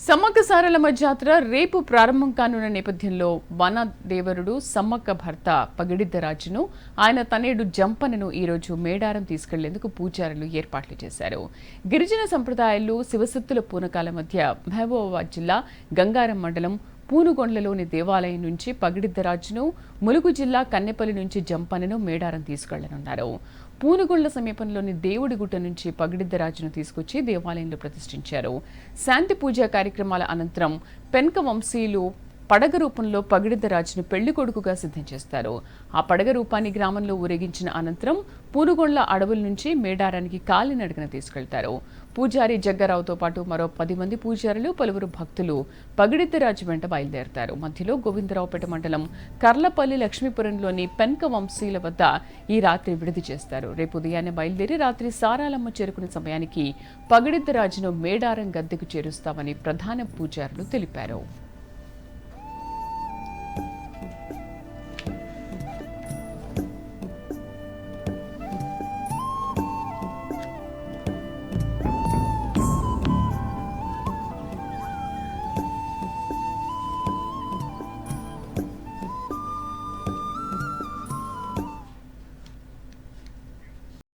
సమ్మక్క సారలమ్మ జాతర రేపు ప్రారంభం కానున్న నేపథ్యంలో వనదేవరుడు సమ్మక్క భర్త పగిడిద్దరాజును ఆయన తనేడు జంపనను ఈరోజు మేడారం తీసుకెళ్లేందుకు పూజారులు ఏర్పాట్లు చేశారు. గిరిజన సంప్రదాయాలు శివసత్తుల పూనకాల మధ్య మహబూబాబాద్ జిల్లా గంగారం మండలం పూనుగొండ్లలోని దేవాలయం నుంచి పగిడిద్దరాజును, ములుగు జిల్లా కన్నెపల్లి నుంచి జంపనను మేడారం తీసుకెళ్లనున్నారు. పూనుగొండ్ల సమీపంలోని దేవుడి గుట్ట నుంచి పగిడిద్దరాజును తీసుకొచ్చి దేవాలయంలో ప్రతిష్ఠించారు. శాంతి పూజా కార్యక్రమాల అనంతరం పెన్క వంశీయులు పడగ రూపంలో పగిడిద్దరాజును పెళ్లి కొడుకుగా సిద్ధం చేస్తారు. ఆ పడగ రూపాన్ని గ్రామంలో ఊరేగించిన అనంతరం పూనుగొండ్ల అడవుల నుంచి మేడారానికి కాలినడకన తీసుకెళ్తారు. పూజారి జగ్గారావుతో పాటు మరో 10 మంది పూజారులు, పలువురు భక్తులు పగిడిద్దరాజు వెంట బయలుదేరతారు. మధ్యలో గోవిందరావుపేట మండలం కర్లపల్లి లక్ష్మీపురంలోని పెన్క వంశీల వద్ద ఈ రాత్రి విడిది చేస్తారు. రేపు ఉదయాన్నే బయలుదేరి రాత్రి సారాలమ్మ చేరుకునే సమయానికి పగిడిద్దరాజును మేడారం గద్దెకు చేరుస్తామని ప్రధాన పూజారులు తెలిపారు.